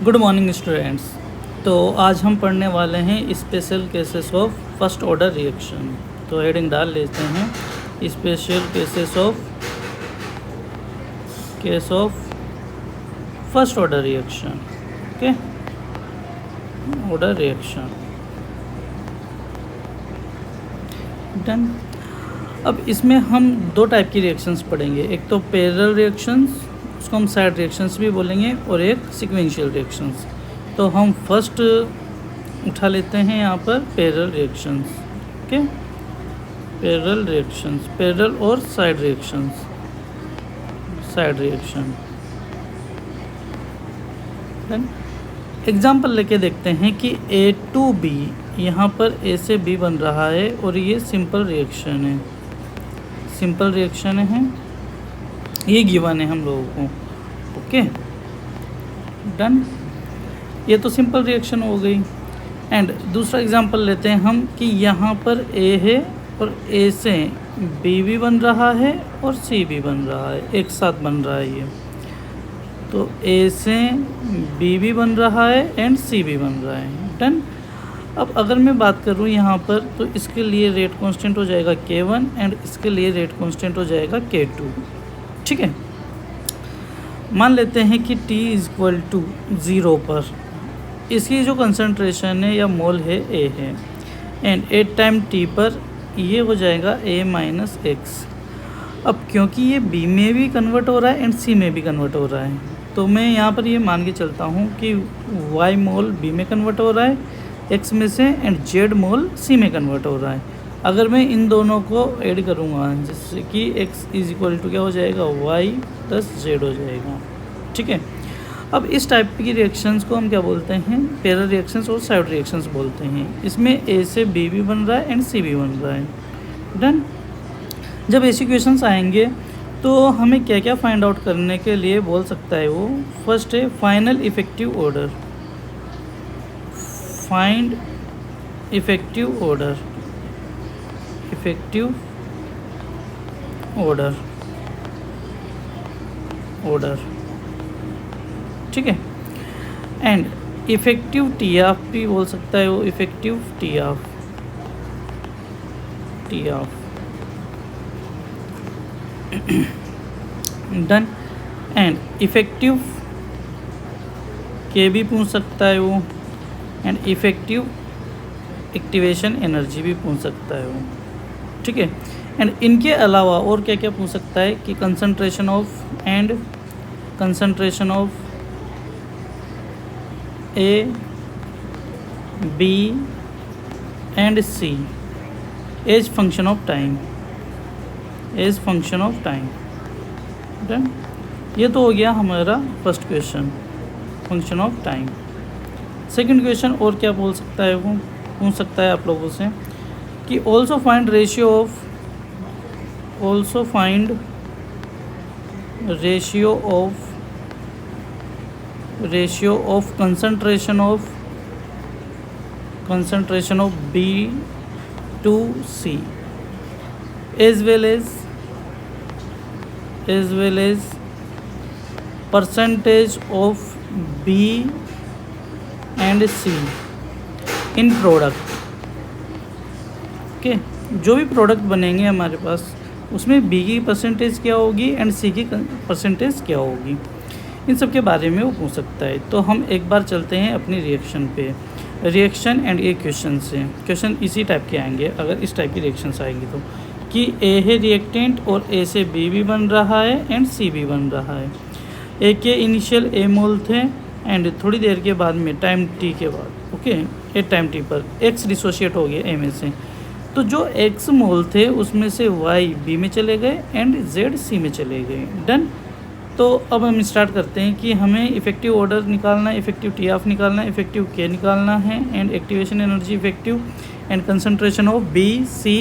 Good morning students. तो आज हम पढ़ने वाले हैं special cases of first order reaction. तो हेडिंग डाल लेते हैं special cases of first order reaction. Okay, order reaction done. अब इसमें हम दो टाइप की रिएक्शंस पढ़ेंगे, एक तो पैरेलल रिएक्शंस, उसको हम साइड रिएक्शंस भी बोलेंगे, और एक सीक्वेंशियल रिएक्शंस। तो हम फर्स्ट उठा लेते हैं यहाँ पर parallel reactions. Okay, parallel reactions, parallel और side reactions, side reaction done. Example लेके देखते हैं कि A to B, यहाँ पर A से B बन रहा है और ये सिंपल रिएक्शन है, सिंपल रिएक्शन है, ये गिवन है हम लोगों को। ओके डन, ये तो सिंपल रिएक्शन हो गई। एंड दूसरा एग्जांपल लेते हैं हम कि यहाँ पर A है और A से B भी बन रहा है और C भी बन रहा है, एक साथ बन रहा है ये। तो A से B भी बन रहा है एंड C भी बन रहा है। डन। अब अगर मैं बात करूँ यहाँ पर, तो इसके लिए रेट कांस्टेंट हो जाएगा K1 एंड इसके लिए रेट कांस्टेंट हो जाएगा K2। ठीक है, मान लेते हैं कि T इक्वल टू 0 पर इसकी जो कंसंट्रेशन है या मोल है A है, एंड एट टाइम T पर ये हो जाएगा A माइनस एक्स। अब क्योंकि ये B में भी कन्वर्ट हो रहा है एंड C में भी कन्वर्ट हो रहा है, तो मैं यहाँ पर ये मान के चलता हूँ कि Y मोल B में कन्वर्ट हो रहा है X में से, एंड Z मोल C में कन्वर्ट हो रहा है। अगर मैं इन दोनों को ऐड करूँगा, जिससे कि x इज इक्वल टू क्या हो जाएगा, y प्लस z हो जाएगा। ठीक है, अब इस टाइप की रिएक्शंस को हम क्या बोलते हैं, पैरेलल रिएक्शंस और साइड रिएक्शंस बोलते हैं। इसमें A से B भी बन रहा है एंड C भी बन रहा है। डन। जब ऐसी क्वेश्चंस आएंगे तो हमें क्या क्या फाइंड आउट करने के लिए बोल सकता है वो। फर्स्ट है final effective order, find effective order, effective order, order. ठीक है, एंड इफेक्टिव टी ऑफ भी बोल सकता है वो, effective T of, T of. Done. And effective के भी पूछ सकता है वो, एंड इफेक्टिव एक्टिवेशन एनर्जी भी पूछ सकता है वो। ठीक है, एंड इनके अलावा और क्या क्या पूछ सकता है कि concentration of, and concentration of A, B and C as function of time, as function of time. Done. ये तो हो गया हमारा first question, function of time. Second question और क्या बोल सकता है वो, पूछ सकता है आप लोगों से कि also find ratio of, also find ratio of, ratio of concentration of, concentration of B to C as well as percentage of B and C in product. Okay, जो भी प्रोडक्ट बनेंगे हमारे पास उसमें B की परसेंटेज क्या होगी and C की percentage क्या होगी, इन सब के बारे में वो पूछ सकता है। तो हम एक बार चलते हैं अपनी रिएक्शन पे, रिएक्शन एंड ए क्वेश्चन से। क्वेश्चन इसी टाइप के आएंगे अगर इस टाइप की रिएक्शंस आएंगी तो, कि A है रिएक्टेंट और A से B भी बन रहा है एंड C भी बन रहा है। A के इनिशियल A मोल थे एंड थोड़ी देर के बाद में टाइम T के बाद, ओके, एट टाइम T पर X डिसोशिएट हो गया A में से, तो जो X मोल थे उसमें से Y B में चले गए एंड Z C में चले गए। डन। तो अब हम स्टार्ट करते हैं कि हमें इफेक्टिव ऑर्डर निकालना है, इफेक्टिव टी ऑफ निकालना है, इफेक्टिव के निकालना है, and activation energy effective, and concentration of B, C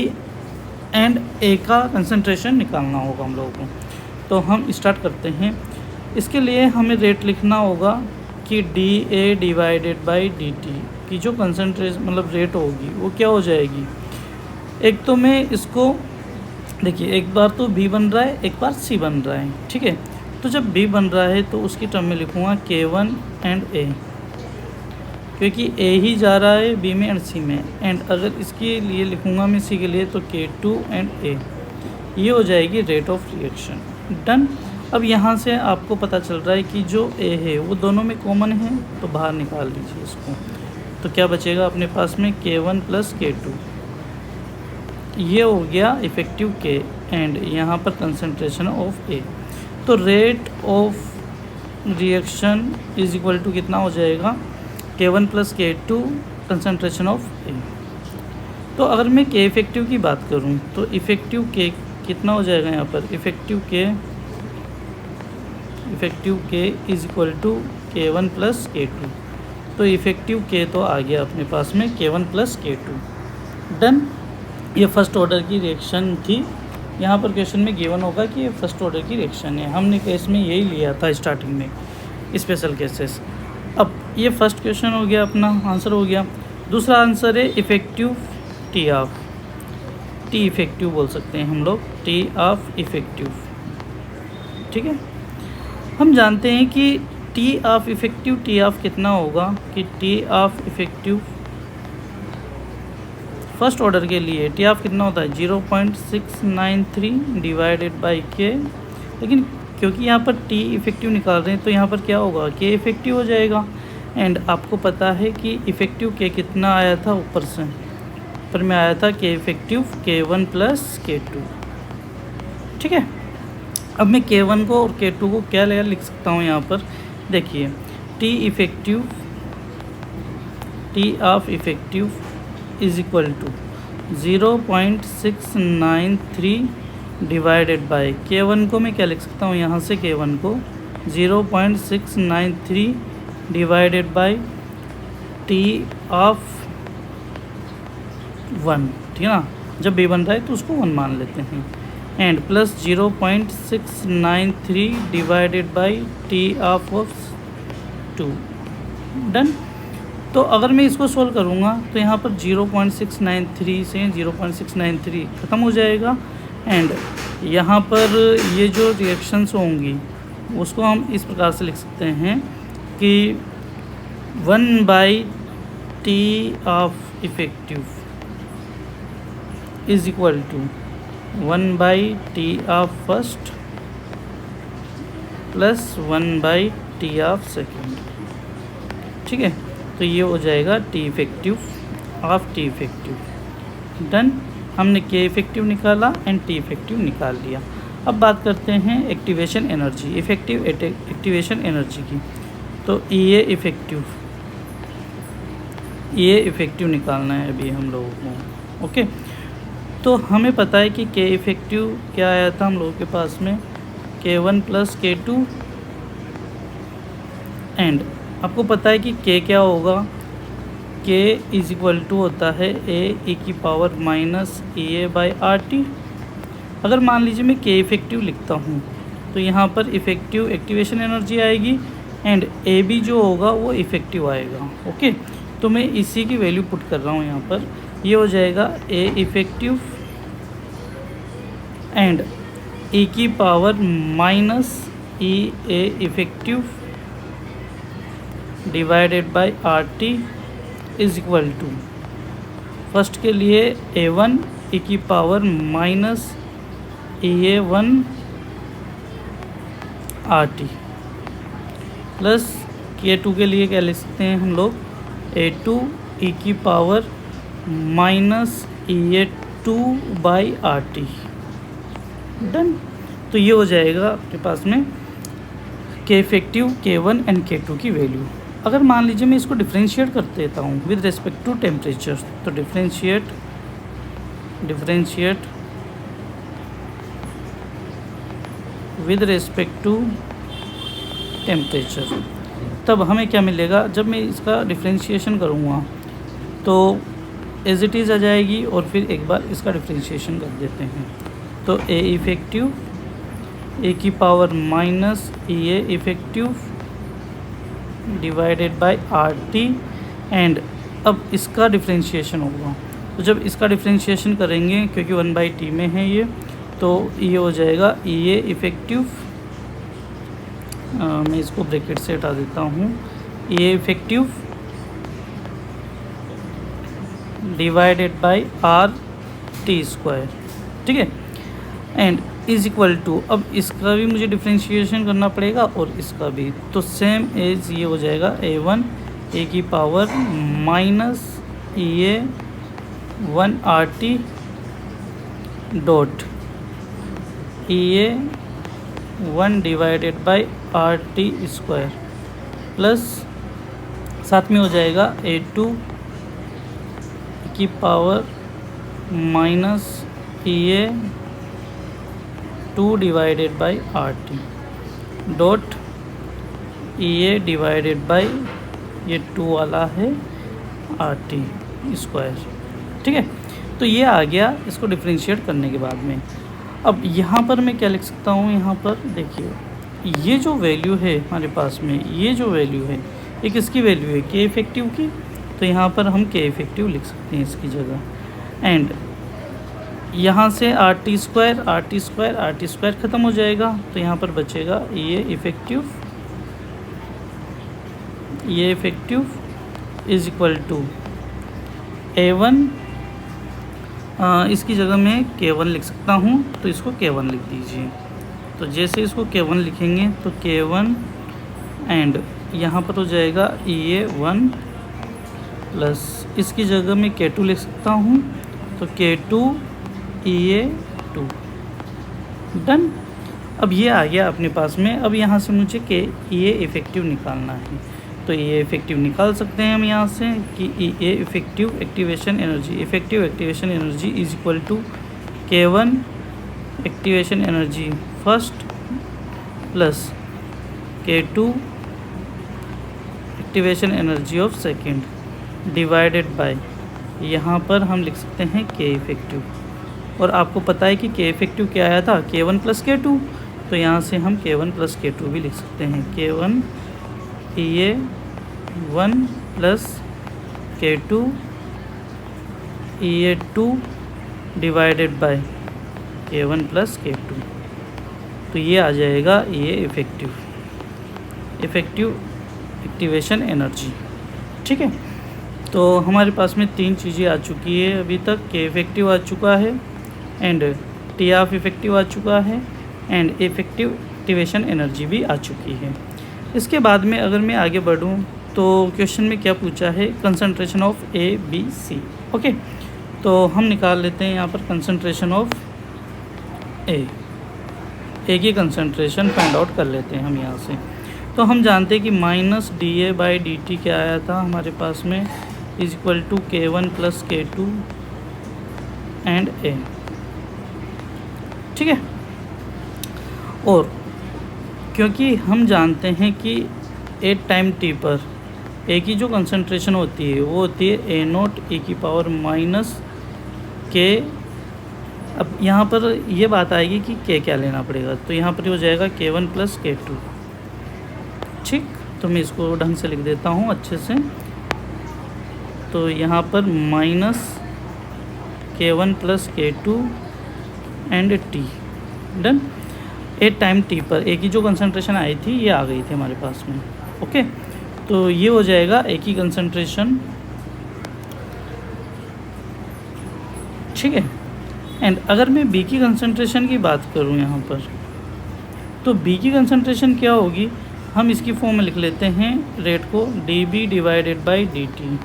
and A का कंसंट्रेशन निकालना होगा हम लोगों को। तो हम स्टार्ट करते हैं। इसके लिए हमें रेट लिखना होगा कि dA डिवाइडेड बाई dt की जो कंसंट्रेशन मतलब रेट होगी वो क्या हो जाएगी। एक तो मैं इसको देखिए, एक बार तो B बन रहा है, एक बार C बन रहा है। ठीक है, तो जब बी बन रहा है तो उसकी टर्म में लिखूँगा K1 एंड ए, क्योंकि ए ही जा रहा है बी में एंड सी में। एंड अगर इसके लिए लिखूँगा मैं सी के लिए तो K2 एंड ए, ये हो जाएगी रेट ऑफ रिएक्शन। डन। अब यहाँ से आपको पता चल रहा है कि जो ए है वो दोनों में कॉमन है, तो बाहर निकाल लीजिए इसको। तो क्या बचेगा अपने पास में K1 प्लस K2, ये हो गया इफ़ेक्टिव K एंड यहाँ पर कंसंट्रेशन ऑफ ए। तो rate of reaction is equal to कितना हो जाएगा, K1 plus K2 concentration of A. तो अगर मैं K इफ़ेक्टिव की बात करूँ तो इफ़ेक्टिव K कितना हो जाएगा यहाँ पर, effective K is equal to K1 plus K2। तो इफ़ेक्टिव K तो आ गया अपने पास में K1 प्लस K2। डन। ये फर्स्ट ऑर्डर की रिएक्शन थी। यहाँ पर क्वेश्चन में गिवन होगा कि ये फर्स्ट ऑर्डर की रिएक्शन है। हमने केस में यही लिया था स्टार्टिंग में, स्पेशल केसेस। अब ये फर्स्ट क्वेश्चन हो गया, अपना आंसर हो गया। दूसरा आंसर है effective T of, T effective बोल सकते हैं हम लोग, टी ऑफ इफ़ेक्टिव। ठीक है, हम जानते हैं कि T of effective T of कितना होगा, कि T of effective first order के लिए टी ऑफ कितना होता है 0.693 डिवाइडेड बाई के। लेकिन क्योंकि यहाँ पर टी इफ़ेक्टिव निकाल रहे हैं तो यहाँ पर क्या होगा, के इफ़ेक्टिव हो जाएगा। एंड आपको पता है कि इफ़ेक्टिव के कितना आया था ऊपर से, ऊपर में आया था के इफ़ेक्टिव K1 प्लस K2। ठीक है, अब मैं K1 को और K2 को क्या लिख सकता हूँ यहाँ पर, देखिए T effective, T of effective is equal to 0.693 divided by K1 को मैं क्या लिख सकता हूँ, यहाँ से K1 को 0.693 डिवाइडेड बाय टी ऑफ 1। ठीक है ना, जब बी बन रहा है तो उसको 1 मान लेते हैं। And plus 0.693 divided bye T of 2। Done. तो अगर मैं इसको सोल्व करूँगा तो यहाँ पर 0.693 से 0.693 ख़त्म हो जाएगा। एंड यहाँ पर ये जो रिएक्शंस होंगी उसको हम इस प्रकार से लिख सकते हैं कि 1/T of effective is equal to 1/T of first plus 1/T of second. ठीक है, तो ये हो जाएगा T effective of T effective. Done. हमने के इफ़ेक्टिव निकाला एंड टी इफ़ेक्टिव निकाल लिया। अब बात करते हैं activation energy, effective activation energy की। तो ये इफ़ेक्टिव निकालना है अभी हम लोगों को। ओके, तो हमें पता है कि के इफ़ेक्टिव क्या आया था हम लोगों के पास में, K1 प्लस K2। एंड आपको पता है कि K क्या होगा, K इज इक्वल टू होता है ए की power minus A by R T. अगर मान लीजिए मैं K इफ़ेक्टिव लिखता हूँ तो यहाँ पर इफ़ेक्टिव एक्टिवेशन एनर्जी आएगी एंड ए बी जो होगा वो इफ़ेक्टिव आएगा। ओके, तो मैं इसी की वैल्यू पुट कर रहा हूँ यहाँ पर। ये हो जाएगा ए इफ़ेक्टिव एंड ए की power minus E A effective divided by R T is equal to, first के लिए A1 e की power minus EA1 R T plus K2 के लिए क्या लिख सकते हैं हम लोग, A2 e की power minus EA2 by R T. Done. तो ये हो जाएगा आपके पास में के इफ़ेक्टिव K1 एंड K2 की वैल्यू। अगर मान लीजिए मैं इसको डिफ्रेंशिएट कर देता हूँ विद रिस्पेक्ट टू टेम्परेचर, तो differentiate with respect to temperature, तब हमें क्या मिलेगा, जब मैं इसका डिफ्रेंशिएशन करूँगा तो एज इट इज़ आ जाएगी और फिर एक बार इसका डिफ्रेंशिएशन कर देते हैं। तो ए इफ़ेक्टिव ए की power minus A effective divided by R T and अब इसका डिफ्रेंशिएशन होगा। तो जब इसका डिफ्रेंशिएशन करेंगे क्योंकि 1/T में है ये, तो ये हो जाएगा ई ए इफ़ेक्टिव मैं इसको ब्रैकेट से हटा देता हूँ, A effective divided by R T square, ठीक है, एंड इज इक्वल टू, अब इसका भी मुझे डिफ्रेंशिएशन करना पड़ेगा और इसका भी, तो सेम एज ये हो जाएगा a1 ए की power minus EA1 RT dot EA1 divided by RT square plus साथ में हो जाएगा A2 की power minus EA2 divided by RT dot EA divided by ये 2 वाला है RT स्क्वायर, ठीक है। तो ये आ गया इसको डिफ्रेंशिएट करने के बाद में। अब यहाँ पर मैं क्या लिख सकता हूँ, यहाँ पर देखिए ये जो वैल्यू है हमारे पास में, ये जो वैल्यू है ये किसकी वैल्यू है, के इफेक्टिव की, तो यहाँ पर हम के इफेक्टिव लिख सकते हैं इसकी जगह। एंड यहाँ से RT स्क्वायर ख़त्म हो जाएगा, तो यहाँ पर बचेगा ये effective is equal to A1, इसकी जगह मैं K1 लिख सकता हूँ, तो इसको K1 लिख दीजिए। तो जैसे इसको K1 लिखेंगे तो K1 एंड यहाँ पर हो जाएगा EA1 प्लस इसकी जगह मैं K2 लिख सकता हूँ, तो K2 EA2 डन। अब ये आ गया अपने पास में। अब यहाँ से मुझे EA इफेक्टिव निकालना है, तो EA इफेक्टिव निकाल सकते हैं हम यहाँ से कि EA effective activation energy is equal to K1 activation energy first plus K2 activation energy of second divided by, यहाँ पर हम लिख सकते हैं K इफेक्टिव, और आपको पता है कि K इफेक्टिव क्या आया था, K1 प्लस K2, तो यहाँ से हम K1 प्लस K2 भी लिख सकते हैं। K1 EA1 plus K2 EA2 divided by K1 plus K2, तो ये आ जाएगा EA इफेक्टिव एक्टिवेशन एनर्जी, ठीक है। तो हमारे पास में 3 चीज़ें आ चुकी है अभी तक, K इफेक्टिव आ चुका है एंड T ऑफ इफेक्टिव आ चुका है एंड इफेक्टिव एक्टिवेशन एनर्जी भी आ चुकी है। इसके बाद में अगर मैं आगे बढ़ूं तो क्वेश्चन में क्या पूछा है, कंसंट्रेशन ऑफ ABC, ओके। तो हम निकाल लेते हैं यहाँ पर कंसंट्रेशन ऑफ ए की कंसंट्रेशन फाइंड आउट कर लेते हैं हम यहाँ से। तो हम जानते हैं कि माइनस DA/DT क्या आया था हमारे पास में, is equal to K1 plus K2 and A, ठीक है। और क्योंकि हम जानते हैं कि एट टाइम टी पर ए की जो कंसंट्रेशन होती है वो होती है A0 e की पावर माइनस K। अब यहाँ पर ये बात आएगी कि K क्या लेना पड़ेगा, तो यहाँ पर हो जाएगा K1 प्लस K2, ठीक। तो मैं इसको ढंग से लिख देता हूँ अच्छे से, तो यहाँ पर minus K1 plus K2 and T done. At time T पर ए की जो कंसंट्रेशन आई थी ये आ गई थी हमारे पास में, ओके। तो ये हो जाएगा ए की कंसंट्रेशन, ठीक है। एंड अगर मैं बी की कंसंट्रेशन की बात करूँ यहाँ पर, तो बी की कंसंट्रेशन क्या होगी, हम इसकी फॉर्म में लिख लेते हैं रेट को, dB divided by dt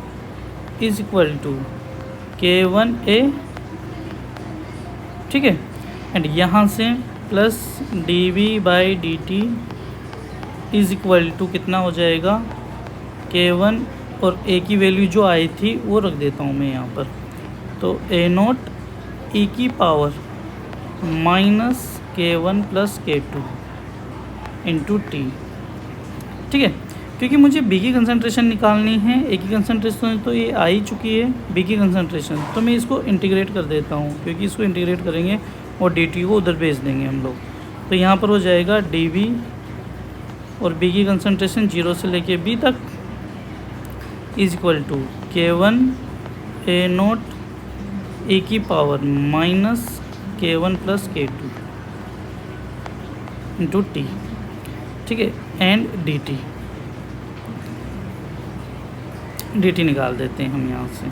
is equal to K1A, ठीक है। एंड यहाँ से plus dB by dt is equal to कितना हो जाएगा, K1 और A की वैल्यू जो आई थी वो रख देता हूँ मैं यहाँ पर, तो A0 e की power minus K1 plus K2 into T, ठीक है। क्योंकि मुझे B की कंसंट्रेशन निकालनी है, A की कंसंट्रेशन तो ये आ ही चुकी है, B की कंसंट्रेशन, तो मैं इसको इंटीग्रेट कर देता हूँ, क्योंकि इसको इंटीग्रेट करेंगे और dt को उधर भेज देंगे हम लोग, तो यहाँ पर हो जाएगा dB और B की कंसंट्रेशन 0 से लेके B तक is equal to K1 A0 e की power minus K1 plus K2 into T, ठीक है। एंड dt निकाल देते हैं हम यहाँ से।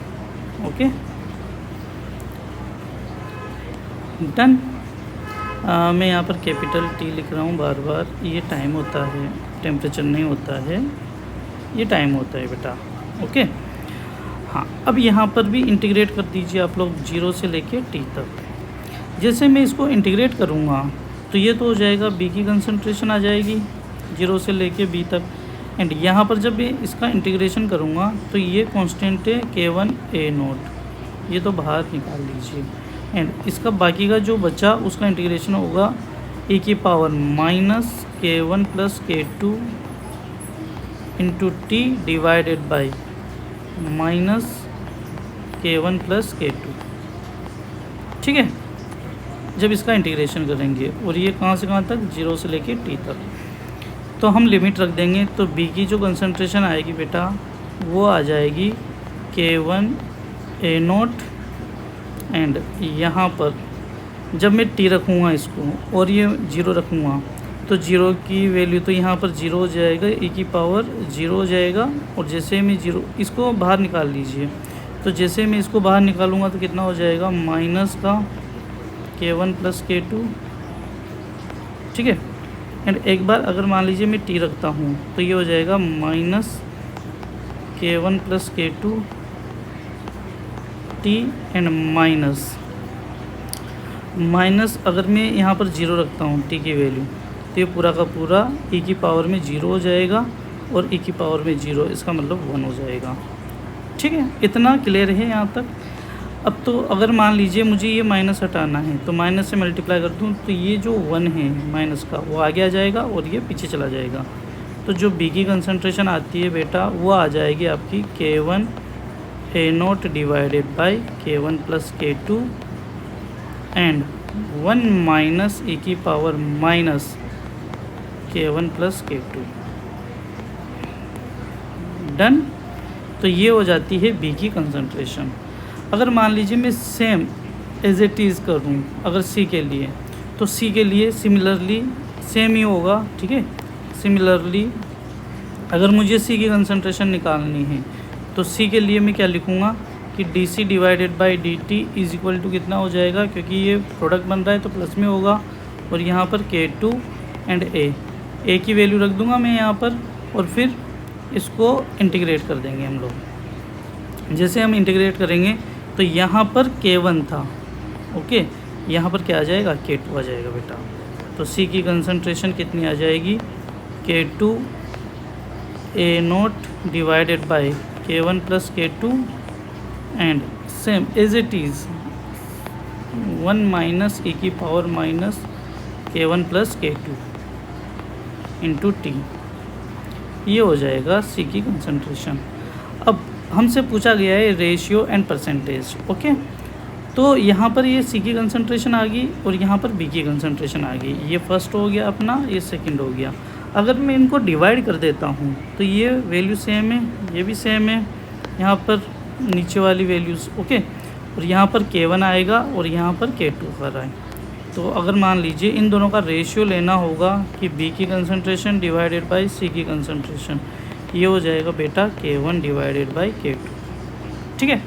Okay, done. मैं यहाँ पर कैपिटल T लिख रहा हूँ बार बार, ये टाइम होता है, टेम्परेचर नहीं होता है, ये टाइम होता है बेटा। ओके, हाँ, अब यहाँ पर भी इंटीग्रेट कर दीजिए आप लोग 0 से लेके T तक। जैसे मैं इसको इंटीग्रेट करूँगा तो ये तो हो जाएगा B की कंसंट्रेशन आ जाएगी 0 से लेके B तक, एंड यहाँ पर जब मैं इसका इंटीग्रेशन करूँगा तो ये कांस्टेंट है K1 A0, ये तो बाहर निकाल लीजिए, एंड इसका बाकी का जो बचा उसका इंटीग्रेशन होगा e की power minus K1 plus K2 into T divided by minus K1 plus K2। ठीक है, जब इसका इंटीग्रेशन करेंगे, और ये कहाँ से कहाँ तक, 0 से लेके T तक, तो हम लिमिट रख देंगे। तो B की जो कंसंट्रेशन आएगी बेटा वो आ जाएगी K1 A0, एंड यहाँ पर जब मैं T रखूँगा इसको और ये 0 रखूँगा तो 0 की वैल्यू तो यहाँ पर 0 हो जाएगा, e की पावर 0 हो जाएगा, और जैसे मैं 0 इसको बाहर निकाल लीजिए, तो जैसे मैं इसको बाहर निकालूंगा तो कितना हो जाएगा, माइनस का K1 प्लस K2। ठीक है, एंड एक बार अगर मान लीजिए मैं T रखता हूँ तो ये हो जाएगा minus K1 plus K2 T, and minus अगर मैं यहाँ पर 0 रखता हूँ T की वैल्यू, तो ये पूरा का पूरा e की पावर में 0 हो जाएगा, और e की पावर में 0, इसका मतलब 1 हो जाएगा। ठीक है, इतना क्लियर है यहाँ तक। अब तो अगर मान लीजिए मुझे ये माइनस हटाना है तो माइनस से मल्टीप्लाई कर दूँ तो ये जो 1 है माइनस का वो आगे आ जाएगा और ये पीछे चला जाएगा। तो जो B की कंसंट्रेशन आती है बेटा वो आ जाएगी आपकी K1 A0 divided by K1 plus K2 and 1 minus e की power minus K1 plus K2। Done. तो ये हो जाती है B की कंसंट्रेशन। अगर मान लीजिए मैं सेम एज इट इज़ करूँ अगर C के लिए, तो C के लिए सिमिलरली सेम ही होगा। ठीक है, सिमिलरली अगर मुझे C की कंसंट्रेशन निकालनी है तो C के लिए मैं क्या लिखूँगा कि DC divided by DT is equal to कितना हो जाएगा, क्योंकि ये प्रोडक्ट बन रहा है तो प्लस में होगा, और यहाँ पर K2 एंड A की वैल्यू रख दूँगा मैं यहाँ पर, और फिर इसको इंटीग्रेट कर देंगे हम लोग। जैसे हम इंटीग्रेट करेंगे तो यहाँ पर K1 था, ओके, यहाँ पर क्या आ जाएगा, K2 आ जाएगा बेटा। तो C की कंसंट्रेशन कितनी आ जाएगी, K2 A0 divided by K1 plus K2 and same as it is 1 minus e की power minus K1 plus K2 into T, ये हो जाएगा C की कंसंट्रेशन। अब हमसे पूछा गया है रेशियो एंड परसेंटेज। ओके, तो यहाँ पर ये C की कंसंट्रेशन आ गई और यहाँ पर B की कंसंट्रेशन आ गई। ये फर्स्ट हो गया अपना, ये सेकंड हो गया। अगर मैं इनको डिवाइड कर देता हूँ तो ये वैल्यू सेम है, ये भी सेम है, यहाँ पर नीचे वाली वैल्यूज़। ओके, और यहाँ पर K1 आएगा और यहाँ पर K2 पर आए। तो अगर मान लीजिए इन दोनों का रेशियो लेना होगा कि B की कंसंट्रेशन डिवाइडेड बाई C की कंसंट्रेशन, ये हो जाएगा बेटा K1 डिवाइडेड बाई K2। ठीक है,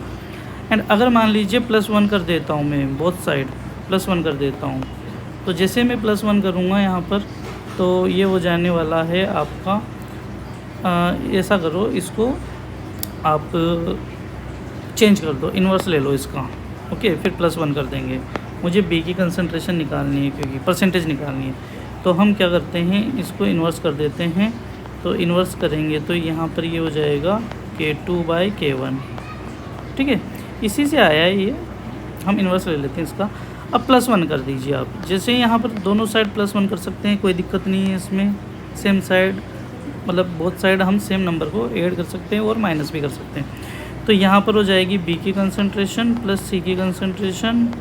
एंड अगर मान लीजिए +1 कर देता हूँ मैं, बोथ साइड +1 कर देता हूँ, तो जैसे मैं +1 करूँगा यहाँ पर तो ये हो जाने वाला है आपका, ऐसा करो इसको आप चेंज कर दो, इन्वर्स ले लो इसका। ओके, फिर +1 कर देंगे। मुझे B की कंसंट्रेशन निकालनी है क्योंकि परसेंटेज निकालनी है, तो हम क्या करते हैं, इसको इन्वर्स कर देते हैं। तो इन्वर्स करेंगे तो यहाँ पर ये हो जाएगा K2 बाई K1। ठीक है, इसी से आया है ये, हम इन्वर्स ले लेते हैं इसका। अब +1 कर दीजिए आप, जैसे यहाँ पर दोनों साइड +1 कर सकते हैं, कोई दिक्कत नहीं है इसमें। सेम साइड मतलब बोथ साइड हम सेम नंबर को ऐड कर सकते हैं और माइनस भी कर सकते हैं। तो यहाँ पर हो जाएगी B की कंसंट्रेशन प्लस C की कंसंट्रेशन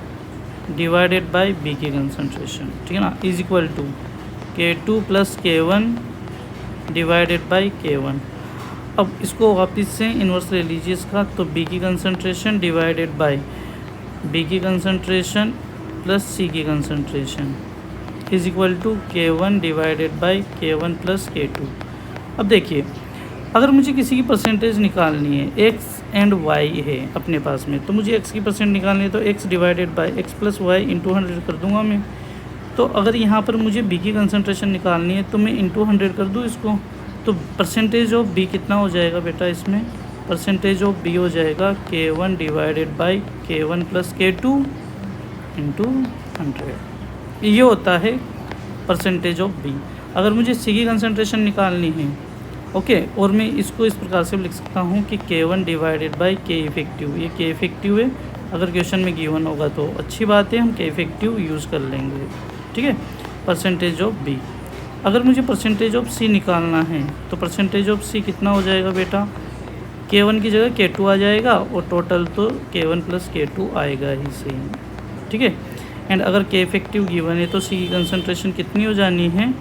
डिवाइडेड बाई B की कंसंट्रेशन, ठीक है ना, is equal to K2 plus K1 divided by K1। अब इसको वापस से इन्वर्स ले लीजिए इसका, तो B की कंसंट्रेशन डिवाइडेड बाई B की कंसंट्रेशन प्लस C की concentration, is equal to K1 divided by K1 plus K2। अब देखिए, अगर मुझे किसी की परसेंटेज निकालनी है, x एंड y है अपने पास में, तो मुझे x की परसेंट निकालनी है तो x divided by x plus Y into 100 कर दूंगा मैं। तो अगर यहाँ पर मुझे b की कंसंट्रेशन निकालनी है तो मैं इंटू 100 कर दूँ इसको, तो परसेंटेज ऑफ b कितना हो जाएगा बेटा, इसमें परसेंटेज ऑफ b हो जाएगा K1 divided by K1 plus K2 into 100। ये होता है परसेंटेज ऑफ b। अगर मुझे c की कंसंट्रेशन निकालनी है, ओके, और मैं इसको इस प्रकार से लिख सकता हूँ कि K1 divided by K effective. ये K इफेक्टिव है, अगर क्वेश्चन में गिवन होगा तो अच्छी बात है, हम K इफेक्टिव यूज़ कर लेंगे, ठीक है। Percentage of B। अगर मुझे परसेंटेज ऑफ C निकालना है तो परसेंटेज ऑफ C कितना हो जाएगा बेटा, K1 की जगह K2 आ जाएगा और टोटल तो K1 प्लस K2 आएगा ही सही, ठीक है। एंड अगर K इफेक्टिव गिवन है तो C की कंसंट्रेशन कितनी हो जानी है,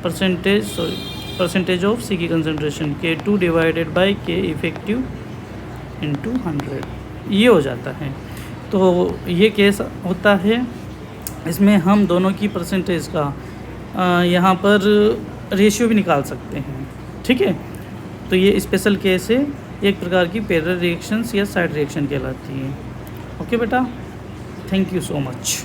परसेंटेज ऑफ C की concentration K2 divided by K effective into 100, ये हो जाता है। तो ये केस होता है, इसमें हम दोनों की परसेंटेज का यहाँ पर रेशियो भी निकाल सकते हैं, ठीक है। तो ये स्पेशल केस है, एक प्रकार की पैरेलल रिएक्शंस या साइड रिएक्शन कहलाती है। ओके बेटा, थैंक यू सो मच।